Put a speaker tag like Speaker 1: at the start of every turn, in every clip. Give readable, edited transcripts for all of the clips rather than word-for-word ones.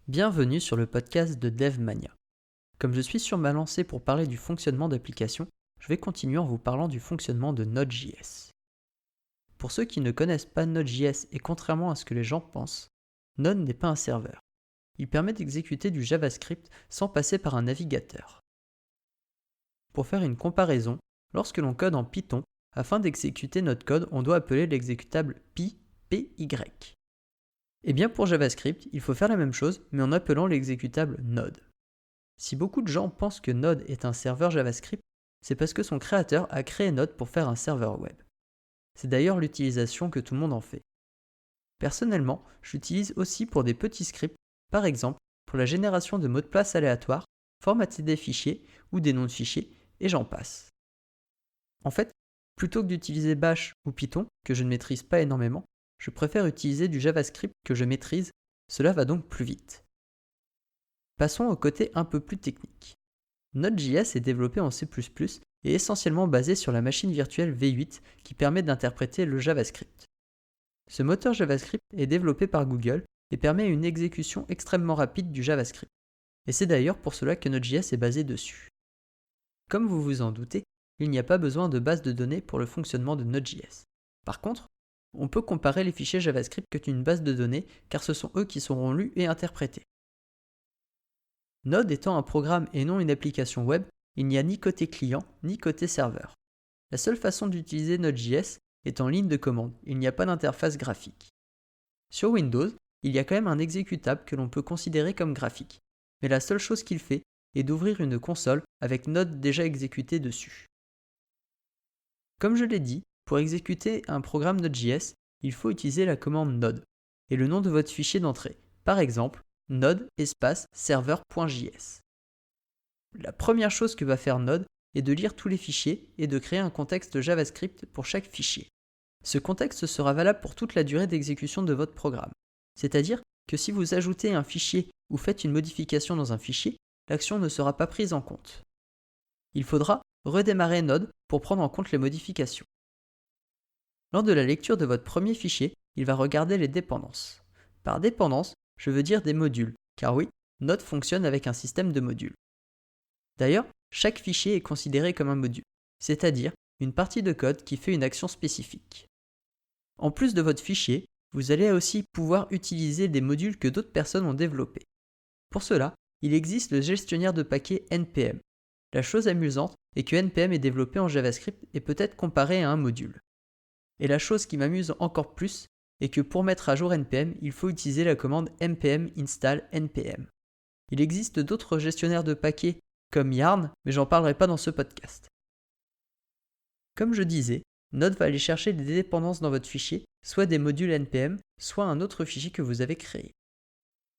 Speaker 1: Bienvenue sur le podcast de DevMania. Comme je suis sur ma lancée pour parler du fonctionnement d'applications, je vais continuer en vous parlant du fonctionnement de Node.js. Pour ceux qui ne connaissent pas Node.js et contrairement à ce que les gens pensent, Node n'est pas un serveur. Il permet d'exécuter du JavaScript sans passer par un navigateur. Pour faire une comparaison, lorsque l'on code en Python, afin d'exécuter notre code, on doit appeler l'exécutable py. Et bien pour JavaScript, il faut faire la même chose, mais en appelant l'exécutable Node. Si beaucoup de gens pensent que Node est un serveur JavaScript, c'est parce que son créateur a créé Node pour faire un serveur web. C'est d'ailleurs l'utilisation que tout le monde en fait. Personnellement, je l'utilise aussi pour des petits scripts, par exemple pour la génération de mots de passe aléatoires, formater des fichiers ou des noms de fichiers, et j'en passe. En fait, plutôt que d'utiliser Bash ou Python, que je ne maîtrise pas énormément, je préfère utiliser du JavaScript que je maîtrise, cela va donc plus vite. Passons au côté un peu plus technique. Node.js est développé en C++ et essentiellement basé sur la machine virtuelle V8 qui permet d'interpréter le JavaScript. Ce moteur JavaScript est développé par Google et permet une exécution extrêmement rapide du JavaScript. Et c'est d'ailleurs pour cela que Node.js est basé dessus. Comme vous vous en doutez, il n'y a pas besoin de base de données pour le fonctionnement de Node.js. Par contre, on peut comparer les fichiers JavaScript que une base de données car ce sont eux qui seront lus et interprétés. Node étant un programme et non une application web, il n'y a ni côté client ni côté serveur. La seule façon d'utiliser Node.js est en ligne de commande, il n'y a pas d'interface graphique. Sur Windows, il y a quand même un exécutable que l'on peut considérer comme graphique, mais la seule chose qu'il fait est d'ouvrir une console avec Node déjà exécuté dessus. Comme je l'ai dit, pour exécuter un programme Node.js, il faut utiliser la commande node et le nom de votre fichier d'entrée, par exemple node server.js. La première chose que va faire Node est de lire tous les fichiers et de créer un contexte JavaScript pour chaque fichier. Ce contexte sera valable pour toute la durée d'exécution de votre programme. C'est-à-dire que si vous ajoutez un fichier ou faites une modification dans un fichier, l'action ne sera pas prise en compte. Il faudra redémarrer Node pour prendre en compte les modifications. Lors de la lecture de votre premier fichier, il va regarder les dépendances. Par dépendance, je veux dire des modules, car oui, Node fonctionne avec un système de modules. D'ailleurs, chaque fichier est considéré comme un module, c'est-à-dire une partie de code qui fait une action spécifique. En plus de votre fichier, vous allez aussi pouvoir utiliser des modules que d'autres personnes ont développés. Pour cela, il existe le gestionnaire de paquets NPM. La chose amusante est que NPM est développé en JavaScript et peut être comparé à un module. Et la chose qui m'amuse encore plus est que pour mettre à jour NPM, il faut utiliser la commande npm install npm. Il existe d'autres gestionnaires de paquets comme Yarn, mais j'en parlerai pas dans ce podcast. Comme je disais, Node va aller chercher des dépendances dans votre fichier, soit des modules npm, soit un autre fichier que vous avez créé.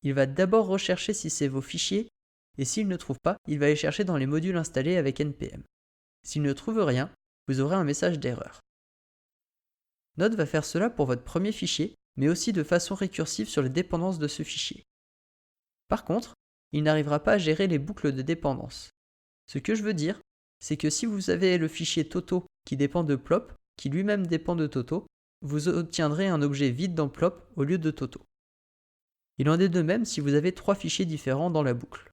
Speaker 1: Il va d'abord rechercher si c'est vos fichiers, et s'il ne trouve pas, il va aller chercher dans les modules installés avec npm. S'il ne trouve rien, vous aurez un message d'erreur. Node va faire cela pour votre premier fichier, mais aussi de façon récursive sur les dépendances de ce fichier. Par contre, il n'arrivera pas à gérer les boucles de dépendance. Ce que je veux dire, c'est que si vous avez le fichier Toto qui dépend de Plop, qui lui-même dépend de Toto, vous obtiendrez un objet vide dans Plop au lieu de Toto. Il en est de même si vous avez 3 fichiers différents dans la boucle.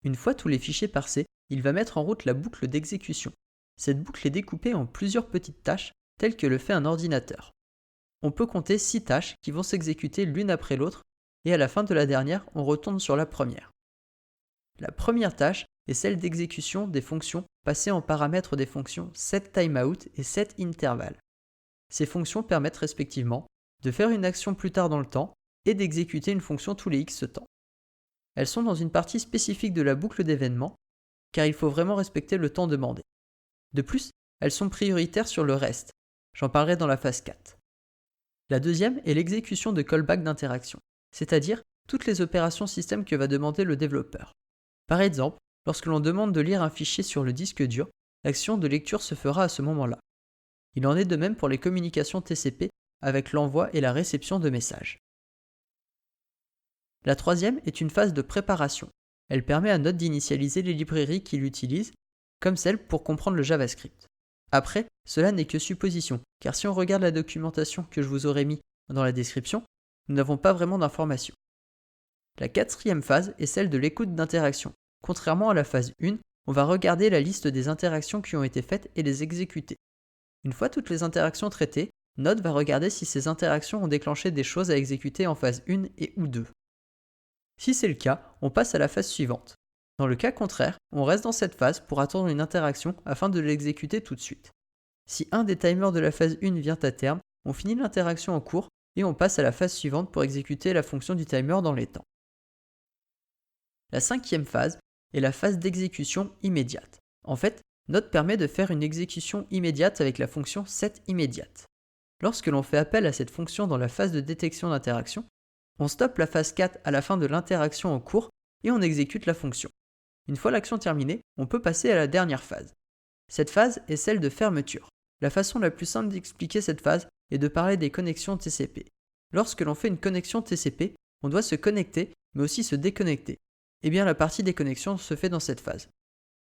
Speaker 1: Une fois tous les fichiers parsés, il va mettre en route la boucle d'exécution. Cette boucle est découpée en plusieurs petites tâches, telles que le fait un ordinateur. On peut compter 6 tâches qui vont s'exécuter l'une après l'autre, et à la fin de la dernière, on retourne sur la première. La première tâche est celle d'exécution des fonctions passées en paramètres des fonctions setTimeout et setInterval. Ces fonctions permettent respectivement de faire une action plus tard dans le temps et d'exécuter une fonction tous les X temps. Elles sont dans une partie spécifique de la boucle d'événements, car il faut vraiment respecter le temps demandé. De plus, elles sont prioritaires sur le reste. J'en parlerai dans la phase 4. La deuxième est l'exécution de callback d'interaction, c'est-à-dire toutes les opérations système que va demander le développeur. Par exemple, lorsque l'on demande de lire un fichier sur le disque dur, l'action de lecture se fera à ce moment-là. Il en est de même pour les communications TCP avec l'envoi et la réception de messages. La troisième est une phase de préparation. Elle permet à Node d'initialiser les librairies qu'il utilise, comme celle pour comprendre le JavaScript. Après, cela n'est que supposition, car si on regarde la documentation que je vous aurais mis dans la description, nous n'avons pas vraiment d'informations. La quatrième phase est celle de l'écoute d'interaction. Contrairement à la phase 1, on va regarder la liste des interactions qui ont été faites et les exécuter. Une fois toutes les interactions traitées, Node va regarder si ces interactions ont déclenché des choses à exécuter en phase 1 et ou 2. Si c'est le cas, on passe à la phase suivante. Dans le cas contraire, on reste dans cette phase pour attendre une interaction afin de l'exécuter tout de suite. Si un des timers de la phase 1 vient à terme, on finit l'interaction en cours et on passe à la phase suivante pour exécuter la fonction du timer dans les temps. La cinquième phase est la phase d'exécution immédiate. En fait, Node permet de faire une exécution immédiate avec la fonction setImmediate. Lorsque l'on fait appel à cette fonction dans la phase de détection d'interaction, on stoppe la phase 4 à la fin de l'interaction en cours et on exécute la fonction. Une fois l'action terminée, on peut passer à la dernière phase. Cette phase est celle de fermeture. La façon la plus simple d'expliquer cette phase est de parler des connexions TCP. Lorsque l'on fait une connexion TCP, on doit se connecter, mais aussi se déconnecter. Eh bien, la partie des connexions se fait dans cette phase.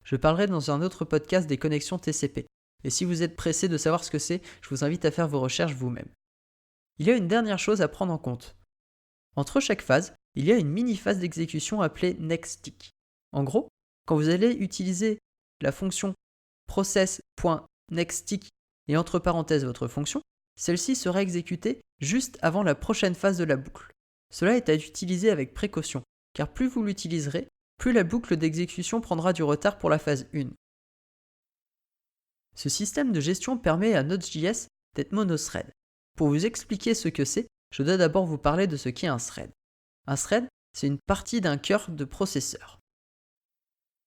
Speaker 1: Je parlerai dans un autre podcast des connexions TCP. Et si vous êtes pressé de savoir ce que c'est, je vous invite à faire vos recherches vous-même. Il y a une dernière chose à prendre en compte. Entre chaque phase, il y a une mini-phase d'exécution appelée nextTick. En gros, quand vous allez utiliser la fonction process.nextTick et entre parenthèses votre fonction, celle-ci sera exécutée juste avant la prochaine phase de la boucle. Cela est à utiliser avec précaution, car plus vous l'utiliserez, plus la boucle d'exécution prendra du retard pour la phase 1. Ce système de gestion permet à Node.js d'être monothread. Pour vous expliquer ce que c'est, je dois d'abord vous parler de ce qu'est un thread. Un thread, c'est une partie d'un cœur de processeur.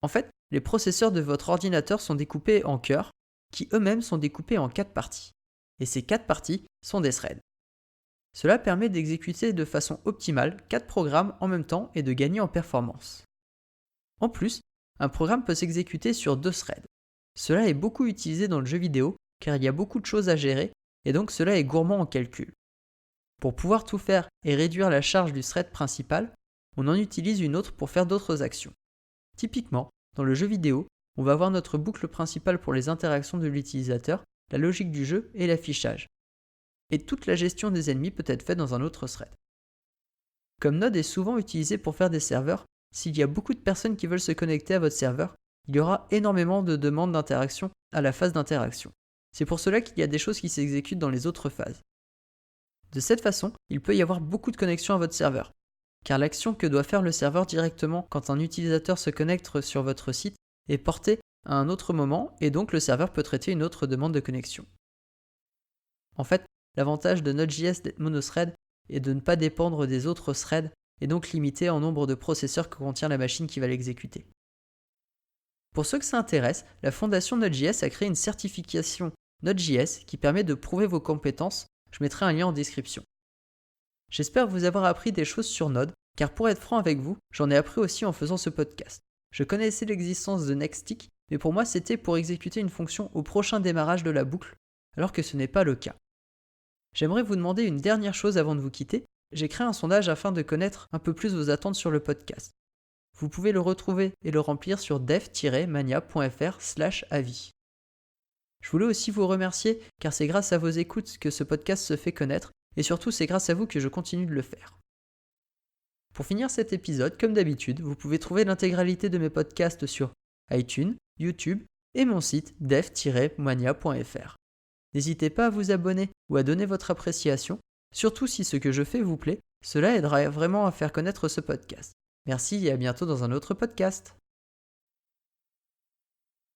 Speaker 1: En fait, les processeurs de votre ordinateur sont découpés en cœurs, qui eux-mêmes sont découpés en 4 parties. Et ces 4 parties sont des threads. Cela permet d'exécuter de façon optimale 4 programmes en même temps et de gagner en performance. En plus, un programme peut s'exécuter sur 2 threads. Cela est beaucoup utilisé dans le jeu vidéo car il y a beaucoup de choses à gérer et donc cela est gourmand en calcul. Pour pouvoir tout faire et réduire la charge du thread principal, on en utilise une autre pour faire d'autres actions. Typiquement, dans le jeu vidéo, on va avoir notre boucle principale pour les interactions de l'utilisateur, la logique du jeu et l'affichage. Et toute la gestion des ennemis peut être faite dans un autre thread. Comme Node est souvent utilisé pour faire des serveurs, s'il y a beaucoup de personnes qui veulent se connecter à votre serveur, il y aura énormément de demandes d'interaction à la phase d'interaction. C'est pour cela qu'il y a des choses qui s'exécutent dans les autres phases. De cette façon, il peut y avoir beaucoup de connexions à votre serveur, car l'action que doit faire le serveur directement quand un utilisateur se connecte sur votre site est portée à un autre moment et donc le serveur peut traiter une autre demande de connexion. En fait, l'avantage de Node.js d'être monothread est de ne pas dépendre des autres threads et donc limité en nombre de processeurs que contient la machine qui va l'exécuter. Pour ceux que ça intéresse, la fondation Node.js a créé une certification Node.js qui permet de prouver vos compétences. Je mettrai un lien en description. J'espère vous avoir appris des choses sur Node, car pour être franc avec vous, j'en ai appris aussi en faisant ce podcast. Je connaissais l'existence de nextTick, mais pour moi c'était pour exécuter une fonction au prochain démarrage de la boucle, alors que ce n'est pas le cas. J'aimerais vous demander une dernière chose avant de vous quitter. J'ai créé un sondage afin de connaître un peu plus vos attentes sur le podcast. Vous pouvez le retrouver et le remplir sur dev-mania.fr/avis. Je voulais aussi vous remercier car c'est grâce à vos écoutes que ce podcast se fait connaître et surtout c'est grâce à vous que je continue de le faire. Pour finir cet épisode, comme d'habitude, vous pouvez trouver l'intégralité de mes podcasts sur iTunes, YouTube et mon site dev-mania.fr. N'hésitez pas à vous abonner ou à donner votre appréciation, surtout si ce que je fais vous plaît, cela aidera vraiment à faire connaître ce podcast. Merci et à bientôt dans un autre podcast.